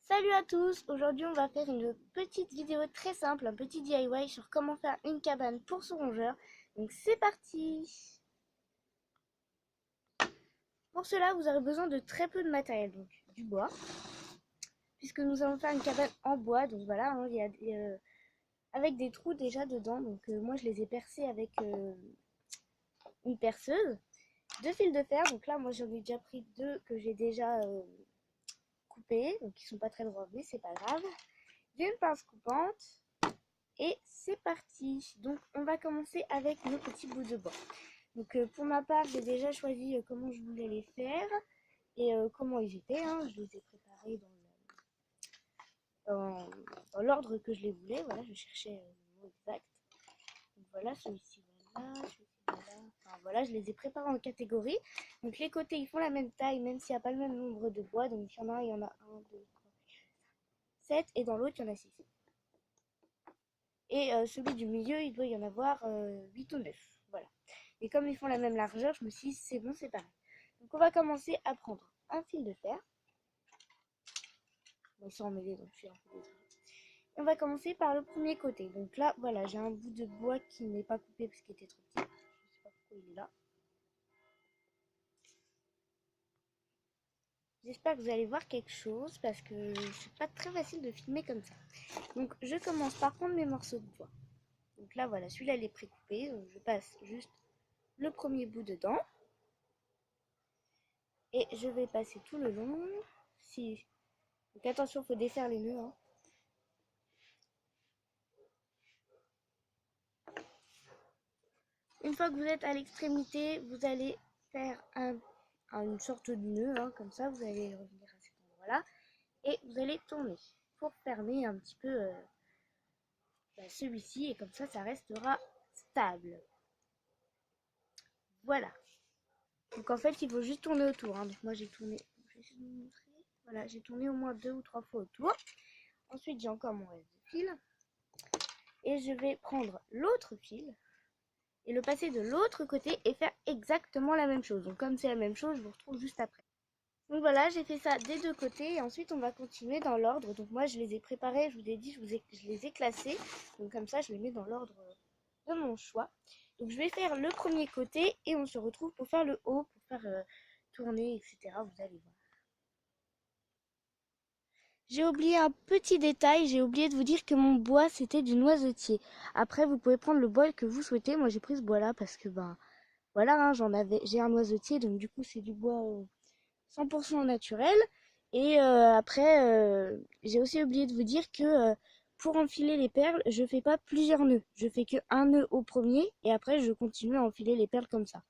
Salut à tous, aujourd'hui on va faire une petite vidéo très simple, un petit DIY sur comment faire une cabane pour son rongeur. Donc c'est parti. Pour cela vous aurez besoin de très peu de matériel, donc du bois, puisque nous allons faire une cabane en bois. Donc voilà, hein, avec des trous déjà dedans, donc moi je les ai percés avec une perceuse. Deux fils de fer, donc là moi j'en ai déjà pris deux que j'ai déjà coupés, donc ils sont pas très droits, mais c'est pas grave. D'une pince coupante. Et c'est parti. Donc on va commencer avec nos petits bouts de bois. Donc pour ma part, j'ai déjà choisi comment je voulais les faire et comment ils étaient, hein. Je les ai préparés dans, dans l'ordre que je les voulais. Voilà, je cherchais le mot exact. Donc voilà, celui-ci, voilà, celui-ci, voilà. Enfin voilà, je les ai préparés en catégories. Donc les côtés, ils font la même taille, même s'il n'y a pas le même nombre de bois. Donc il y en a un, 2, 3, 7 et dans l'autre, il y en a 6. Et celui du milieu, il doit y en avoir 8 ou 9. Voilà. Et comme ils font la même largeur, je me suis dit, c'est bon, c'est pareil. Donc on va commencer à prendre un fil de fer. Bon, ils sont emmêlés, donc je suis un peu désolée. Et on va commencer par le premier côté. Donc là, voilà, j'ai un bout de bois qui n'est pas coupé parce qu'il était trop petit. Je ne sais pas pourquoi il est là. J'espère que vous allez voir quelque chose parce que c'est pas très facile de filmer comme ça. Donc je commence par prendre mes morceaux de bois. Donc là, voilà, celui-là, il est pré-coupé. Donc je passe juste le premier bout dedans. Et je vais passer tout le long. Si... Donc attention, il faut défaire les nœuds, hein. Une fois que vous êtes à l'extrémité, vous allez faire une sorte de nœud, hein, comme ça, vous allez revenir à cet endroit-là. Et vous allez tourner pour fermer un petit peu celui-ci. Et comme ça restera stable. Voilà. Donc en fait, il faut juste tourner autour, hein. Donc moi, j'ai tourné... Je vais essayer de vous montrer. Voilà, j'ai tourné au moins 2 ou 3 fois autour. Ensuite, j'ai encore mon reste de fil. Et je vais prendre l'autre fil et le passer de l'autre côté et faire exactement la même chose. Donc comme c'est la même chose, je vous retrouve juste après. Donc voilà, j'ai fait ça des deux côtés et ensuite on va continuer dans l'ordre. Donc moi je les ai préparés, je vous ai dit, je les ai classés. Donc comme ça je les mets dans l'ordre de mon choix. Donc je vais faire le premier côté et on se retrouve pour faire le haut, pour faire tourner, etc. Vous allez voir. J'ai oublié un petit détail, j'ai oublié de vous dire que mon bois c'était du noisetier. Après vous pouvez prendre le bois que vous souhaitez. Moi j'ai pris ce bois là parce que ben voilà, hein, j'ai un noisetier, donc du coup c'est du bois 100% naturel. Et après, j'ai aussi oublié de vous dire que pour enfiler les perles, je fais pas plusieurs nœuds. Je fais que un nœud au premier et après je continue à enfiler les perles comme ça.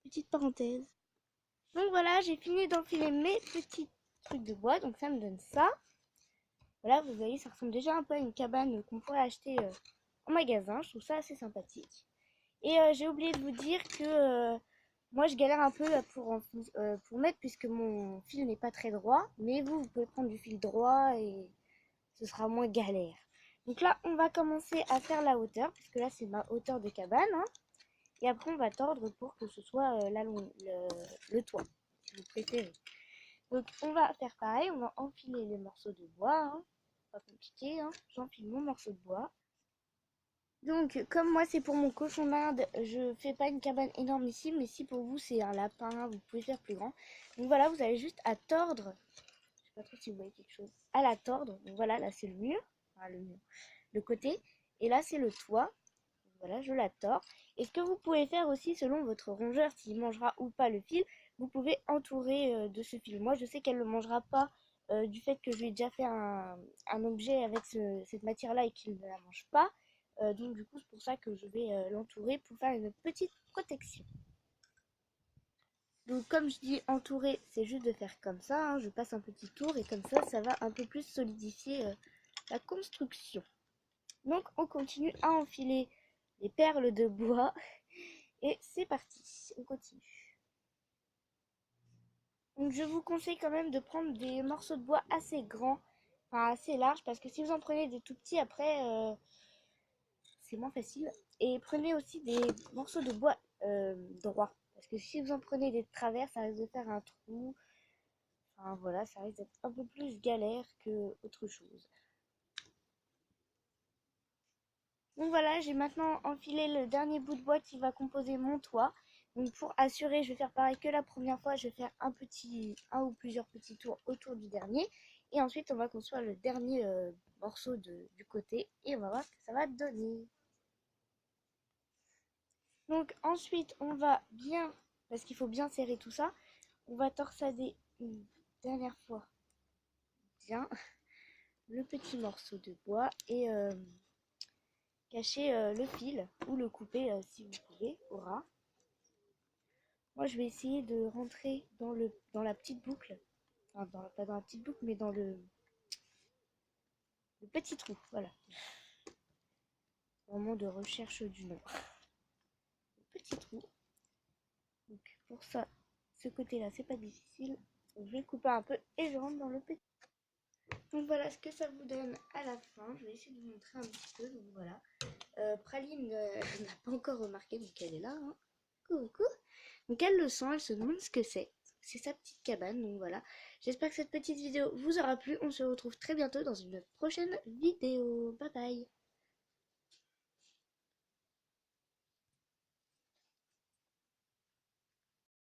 Petite parenthèse. Donc voilà, j'ai fini d'enfiler mes petits trucs de bois, donc ça me donne ça. Voilà, vous voyez, ça ressemble déjà un peu à une cabane qu'on pourrait acheter en magasin. Je trouve ça assez sympathique. Et j'ai oublié de vous dire que moi je galère un peu pour mettre puisque mon fil n'est pas très droit. Mais vous pouvez prendre du fil droit et ce sera moins galère. Donc là, on va commencer à faire la hauteur, puisque là c'est ma hauteur de cabane, hein. Et après on va tordre pour que ce soit le toit, si vous préférez. Donc on va faire pareil, on va enfiler les morceaux de bois, hein. Pas compliqué, hein. J'enfile mon morceau de bois. Donc, comme moi c'est pour mon cochon d'Inde, je fais pas une cabane énorme ici, mais si pour vous c'est un lapin, vous pouvez faire plus grand. Donc voilà, vous avez juste à tordre, je sais pas trop si vous voyez quelque chose, à la tordre. Donc voilà, là c'est le mur, enfin le mur, le côté, et là c'est le toit. Donc voilà, je la tords. Et ce que vous pouvez faire aussi selon votre rongeur, s'il mangera ou pas le fil, vous pouvez entourer de ce fil. Moi je sais qu'elle ne le mangera pas du fait que je lui ai déjà fait un objet avec cette matière-là et qu'il ne la mange pas. Donc du coup c'est pour ça que je vais l'entourer pour faire une petite protection. Donc comme je dis entourer, c'est juste de faire comme ça, hein. Je passe un petit tour et comme ça va un peu plus solidifier la construction. Donc on continue à enfiler les perles de bois et c'est parti, on continue. Donc je vous conseille quand même de prendre des morceaux de bois assez grands, enfin assez larges, parce que si vous en prenez des tout petits après c'est moins facile. Et prenez aussi des morceaux de bois droits. Parce que si vous en prenez des travers, ça risque de faire un trou. Enfin voilà, ça risque d'être un peu plus galère que autre chose. Donc voilà, j'ai maintenant enfilé le dernier bout de bois qui va composer mon toit. Donc pour assurer, je vais faire pareil que la première fois, je vais faire un ou plusieurs petits tours autour du dernier. Et ensuite, on va construire le dernier morceau du côté et on va voir ce que ça va donner. Donc ensuite, on va bien, parce qu'il faut bien serrer tout ça, on va torsader une dernière fois bien le petit morceau de bois et cacher le fil ou le couper si vous pouvez au ras. Moi, je vais essayer de rentrer dans la petite boucle. Enfin, pas dans la petite boucle, mais dans le petit trou. Voilà. Au moment de recherche du nom. Le petit trou. Donc, pour ça, ce côté-là, c'est pas difficile. Donc, je vais le couper un peu et je rentre dans le petit. Donc, voilà ce que ça vous donne à la fin. Je vais essayer de vous montrer un petit peu. Donc, voilà. Praline n'a pas encore remarqué, donc elle est là. Hein. Coucou. Donc elle le sent, elle se demande ce que c'est. C'est sa petite cabane, donc voilà. J'espère que cette petite vidéo vous aura plu. On se retrouve très bientôt dans une prochaine vidéo. Bye bye.